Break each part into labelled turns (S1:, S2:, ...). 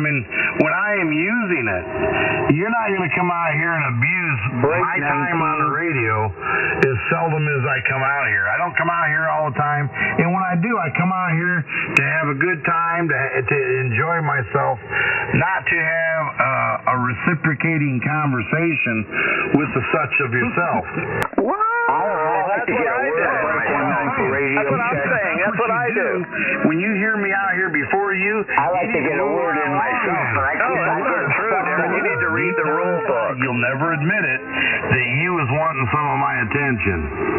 S1: mean, when I am using it, you're not going to come out here and abuse my time on the radio as seldom as I come out here. I don't come out here all the time, and when I do, I come out here to have a good time, to enjoy myself, not to have a reciprocating conversation with the such of yourself.
S2: What? That's what I do. That's what I'm saying. That's what I do.
S1: When you hear me out here before you,
S3: I like to get a word in myself.
S2: That's not true, Darren. You need to read the rule book.
S1: You'll never admit it that you was wanting some of my attention.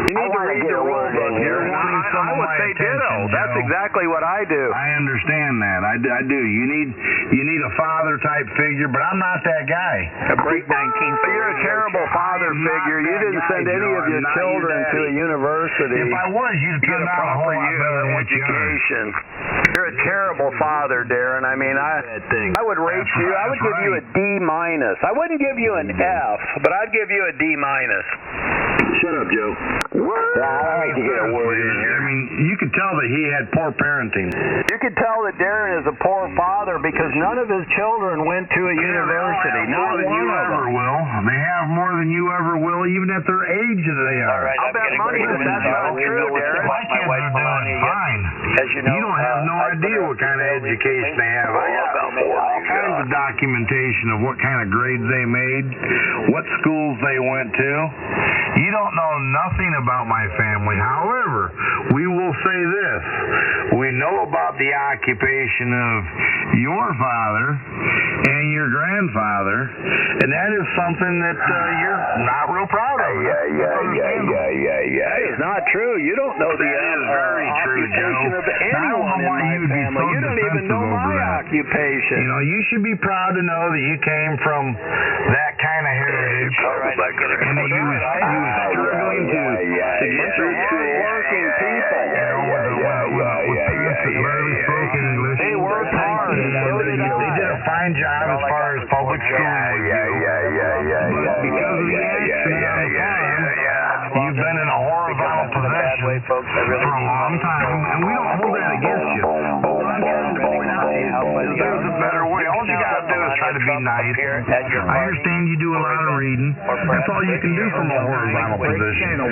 S2: You need to read the rule book, Darren. I would say ditto. That's exactly what I do.
S1: I understand that. I do. You need a father type figure, but I'm not that guy.
S2: Break 19. You're a terrible father figure. You didn't send any of your children to a university.
S1: If I was, you'd
S2: get a proper education. You're a terrible father, Darren. I mean, I would rate you. I would give you a D minus. I wouldn't give you an F, but I'd give you a D minus.
S3: Shut up, Joe. What? I like to get a word in here.
S1: I mean, you could tell that he had poor parenting.
S2: You could tell that Darren is a poor father because none of his children went to a university.
S1: More than you ever will. They have more than you ever will, even at their age that they are.
S2: I'll bet money that that's not true, Darren.
S1: My kids are doing fine. You don't have no idea what kind of education they have. I got all kinds of documentation of what kind of grades they made, what schools they went to. You don't know nothing about my family. However, we will say this. We know about the occupation of your father and your grandfather, and that is something that you're not real proud of.
S2: Yeah. That is not true. You don't know the occupation of anyone in my family. You don't even know my occupation.
S1: You know, you should be proud to know that you came from that kind of heritage. And that you was struggling to get through
S2: working people.
S1: Barely spoken English.
S2: They worked hard.
S1: They did a fine job as far as public schooling was. But because of the accident on the farm, you've been in a horizontal position for a long time, and we don't hold that against you. There's a better way. All you got to do is try to be nice. I understand you do a lot of reading. That's all you can do from a horizontal position. You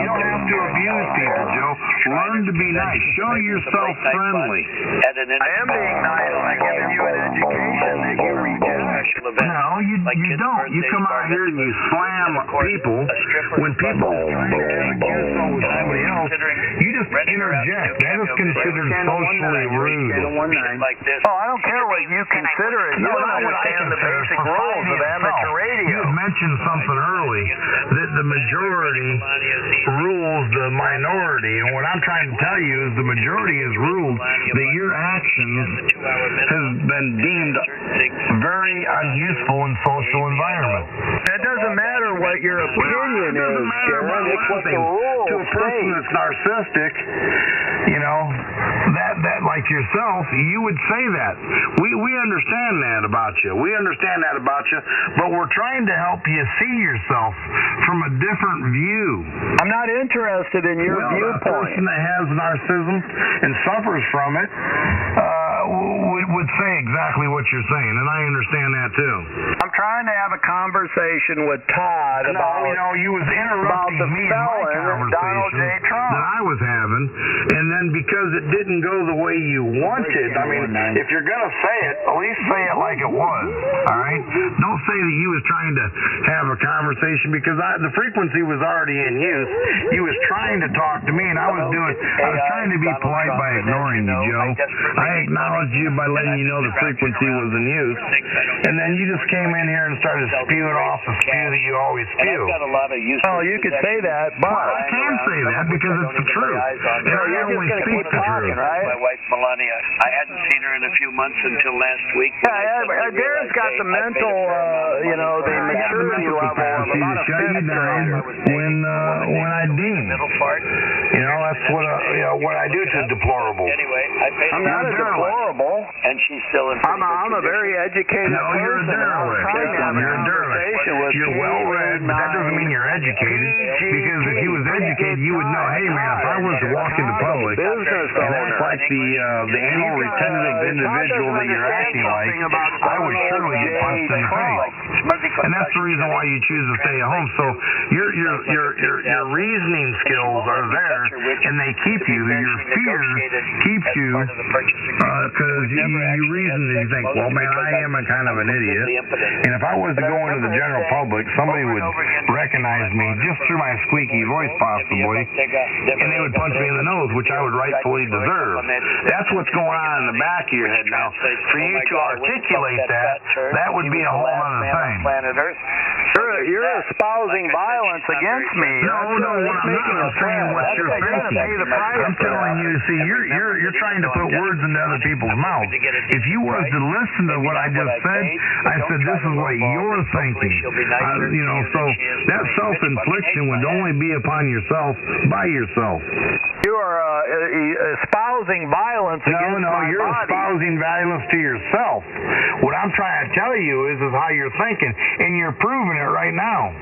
S1: don't have to abuse people, Joe. Learn to be nice. Show yourself friendly.
S2: I am being nice. I'm giving you an education that you reject.
S1: No, you don't. You come out here and you slam people when people try to accuse somebody else. You just interject. That is considered socially rude.
S2: Oh, I don't care what you consider it. You don't understand the basic rules of amateur radio.
S1: You mentioned something early that the majority rules the minority, and what I'm trying to tell you is the majority has ruled that your actions has been deemed very unuseful in social environment.
S2: It doesn't matter what your opinion is, Darren. It's what the rules
S1: to a person that's narcissistic, you know, that like yourself, you would say that. We understand that about you. We understand that about you, but we're trying to help you see yourself from a different view.
S2: I'm not interested in your viewpoint.
S1: A person that has narcissism and suffers from it would say exactly what you're saying, and I understand that too.
S2: I'm trying to have a conversation with Todd about
S1: you was interrupting me in my conversation that I was having, and then because it didn't go the way you wanted, I mean, if you're gonna say it, at least say it like it was. All right? Don't say that you was trying to have a conversation because the frequency was already in use. You was trying to talk to me, and I was trying to be polite by ignoring you, Joe. I acknowledged you by letting you know the frequency was in use, and then you just came in here and started spewing off the spew that you always spew.
S2: Oh, you could say that, but
S1: I can say that because it's the truth. And I only speak the truth.
S4: My wife Melania. I hadn't seen her in a few months until last week.
S2: Yeah, Darren's got the mental, the maturity level of about a fifth grade.
S1: When I deem. That's what I do to deplorable.
S4: Anyway, I paid
S2: I'm not a deplorable.
S4: And she's still in
S2: I'm a very educated person.
S1: You're a derelict.
S2: trying to have a conversation with
S1: you're well-read, but that doesn't mean you're educated. Because if you was educated, you would know, hey, man, if I was to walk into public and act like the anal retentive individual that you're acting like, I would surely get punched in the face. And that's the reason why you choose to stay at home. So your reasoning skills are there, and they keep you. Your fear keeps you because you reason and you think, well, man, I am a kind of an idiot. And if I was to go into the general public, somebody would recognize me just through my squeaky voice, possibly, and they would punch me in the nose, which I would rightfully deserve. That's what's going on in the back of your head. Now, for you to articulate that would be a whole other thing.
S2: You're espousing violence against me.
S1: No, I'm not saying what you're thinking. I'm telling you, see, you're trying to put words into other people's mouths. If you was to listen to what I just said, I said this is what you're thinking. So that self-infliction would only be upon yourself by yourself.
S2: You are espousing violence against my body.
S1: You're espousing violence to yourself. What I'm trying to tell you is how you're thinking, and you're proving it right now.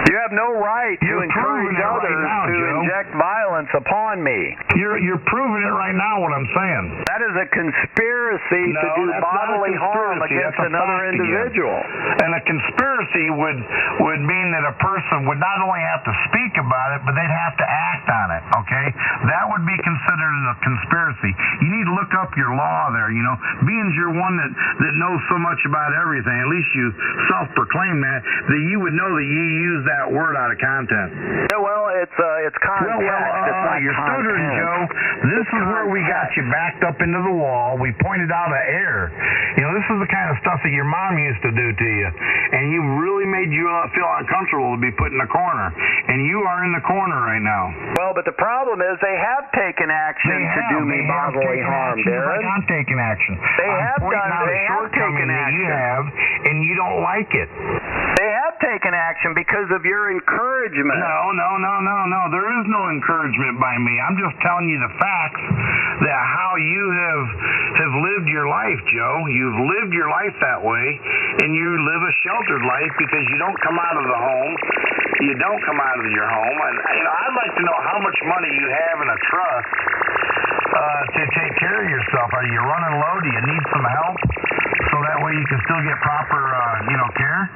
S2: You have no right to encourage others to inject violence upon me.
S1: You're proving it right now, what I'm saying.
S2: That is a conspiracy to do bodily harm against another individual.
S1: And a conspiracy would mean that a person would not only have to speak about it, but they'd have to act on it, okay? That would be considered a conspiracy. You need to look up your law there, Being you're one that knows so much about everything, at least you self-proclaim that you would know that you use that word out of content.
S2: Yeah, well, it's context. It's not
S1: you're stuttering, Joe. This is where we got you backed up into the wall. We pointed out an error. This is the kind of stuff that your mom used to do to you, and you really made you feel uncomfortable to be put in the corner, and you are in the corner right now.
S2: Well, but the problem is they have taken action to do me bodily harm, Darren.
S1: I'm taking action.
S2: They have taken action.
S1: You have, and you don't like it.
S2: They have taken action because of your encouragement.
S1: No. There is no encouragement by me. I'm just telling you the facts that how you have lived your life, Joe. You've lived your life that way, and you live a sheltered life because you don't come out of the home. You don't come out of your home. And I'd like to know how much money you have in a trust to take care of yourself. Are you running low? Do you need some help so that way you can still get proper care?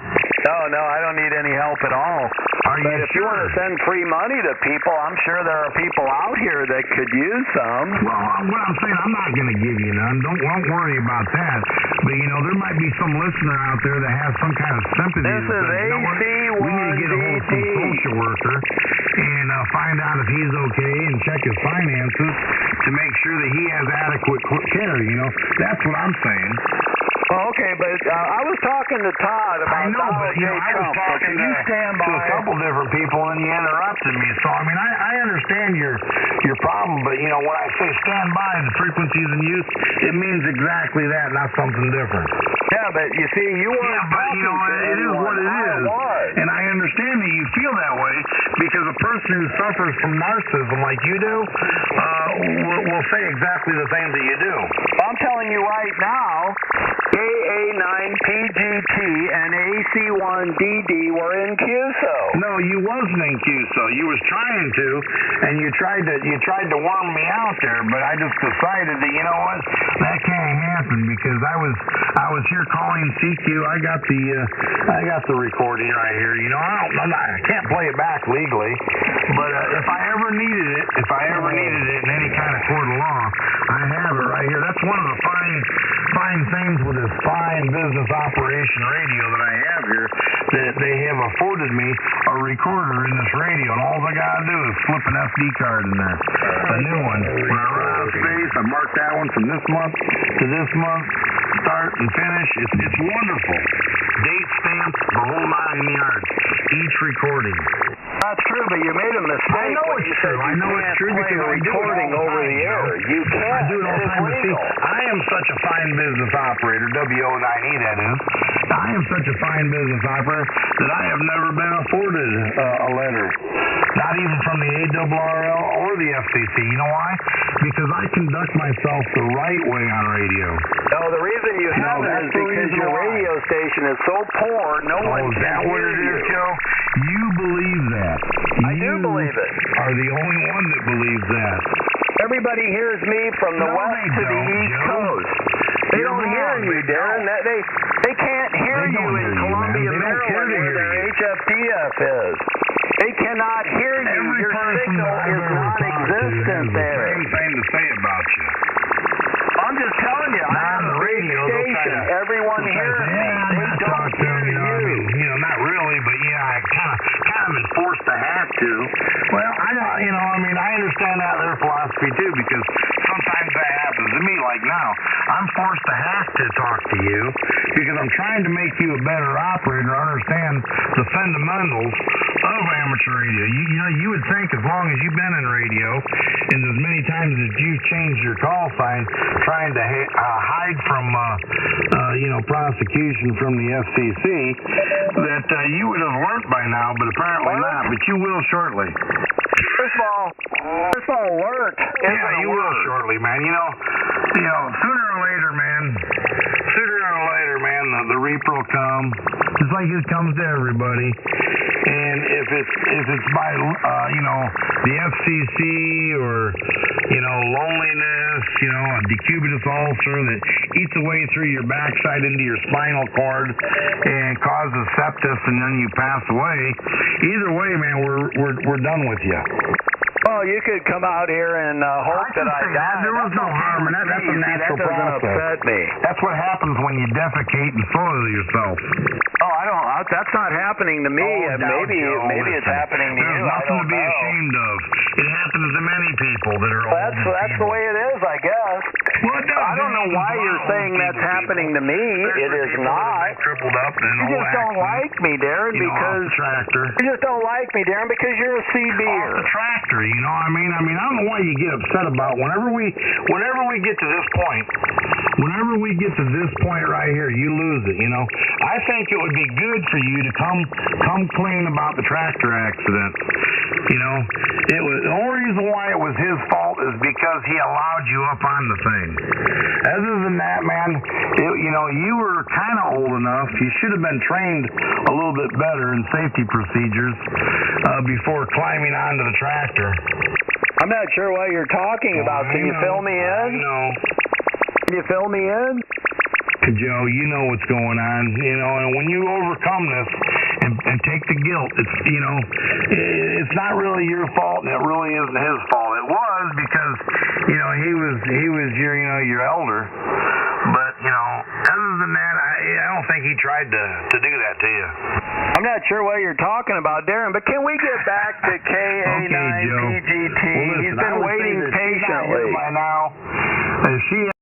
S2: No, I don't need any help at all. But if you want to send free money to people, I'm sure there are people out here that could use some.
S1: Well, what I'm saying, I'm not going to give you none. Don't worry about that. But, there might be some listener out there that has some kind of sympathy.
S2: This is AC1DD.
S1: We need to get a hold of some social worker and find out if he's okay and check his finances to make sure that he has adequate care. That's what I'm saying.
S2: Well, okay, but I was talking to Todd about Donald J. Trump.
S1: I was talking to a couple different people, and you interrupted me. So, I understand your problem, but, when I say stand by the frequencies in use, it means exactly that, not something different.
S2: Yeah, but you see, you weren't
S1: it is what it is. And I understand that you feel that way because a person who suffers from narcissism like you do will say exactly the things that you do.
S2: I'm telling you right now, AA9PGT and AC1DD were in QSO.
S1: No, you wasn't in QSO. You was trying to, and you tried to worm me out there, but I just decided that that can't happen because I was here calling CQ. I got the recording right here. I can't play it back legally, but if I ever needed it in any kind of court of law, I have it right here. That's one of the fine things with this fine business operation radio that I have here, that they have afforded me a recorder in this radio, and all I gotta do is slip an SD card in there, a new one. When I run out of space, I mark that one from this month to this month, start and finish. It's wonderful. Date stamped, the whole 9 yards, each recording.
S2: Not true, but you made a mistake.
S1: I know it's true. I know it's true because I do
S2: recording over the air. You can't.
S1: I do it all the time. See, I am such a fine business operator, WO9E that is. I am such a fine business operator that I have never been afforded a letter. Not even from the ARRL or the FCC. You know why? Because I conduct myself the right way on radio.
S2: No, the reason you haven't is because your radio station is so poor, no one
S1: is
S2: can
S1: that what
S2: hear
S1: it
S2: you.
S1: is, Joe? You believe that.
S2: I do believe it.
S1: Are the only one that believes that.
S2: Everybody hears me from the west to the east coast. They don't hear you, Darren. They can't hear you in Columbia, Maryland, where their HFDF is. They cannot hear you. Your signal is non-existent there.
S1: Same thing to say about you.
S2: I'm just telling you, I have a radio station. Everyone hears me. They don't hear you.
S1: You know, not really, but yeah, I kind of been forced to have to. Well, I understand that their philosophy too, because sometimes that happens to me. Like now, I'm forced to have to talk to you because I'm trying to make you a better operator, understand the fundamentals of amateur radio. You would think as long as you've been in radio, and as many times as you've changed your call sign, trying to hide from prosecution from the FCC, that you would have learned by now, but apparently not. But you will shortly.
S2: First of all, alert.
S1: Yeah, you will shortly, man. You know, sooner or later, man, the reaper will come, just like it comes to everybody. And if it's by the FCC or loneliness, a decubitus ulcer that eats away through your backside into your spinal cord and causes sepsis, and then you pass away. Either way, man, we're done with you.
S2: Well, you could come out here and hope that I die.
S1: There was no harm, and that's a natural process.
S2: That doesn't upset me.
S1: That's what happens when you defecate and soil yourself.
S2: Oh, I don't. That's not happening to me. Maybe it's happening to you.
S1: There's nothing to be ashamed of. It happens to many people that are.
S2: That's the way it is, I guess.
S1: Well, it does.
S2: I don't know why you're saying that's happening to me. It is not.
S1: Crippled up and
S2: you just don't like me, Darren, because
S1: you
S2: just don't like me, Darren, because you're a CB'er.
S1: Off the tractor, I don't know why you get upset about whenever we get to this point. Whenever we get to this point right here, you lose it. I think it would be good for you to come clean about the tractor accident. It was the only reason why it was his fault is because he allowed you up on the thing. Other than that, man, you were kind of old enough. You should have been trained a little bit better in safety procedures before climbing onto the tractor.
S2: I'm not sure what you're talking about. Can you fill me in?
S1: No.
S2: Can you fill me in?
S1: Joe, you know what's going on, and when you overcome this and take the guilt, it's not really your fault, and it really isn't his fault. It was because, he was your elder, but, other than that, I don't think he tried to do that to you.
S2: I'm not sure what you're talking about, Darren, but can we get back to KA9PGT?
S1: Well, listen,
S2: he's been waiting patiently.
S1: By now, she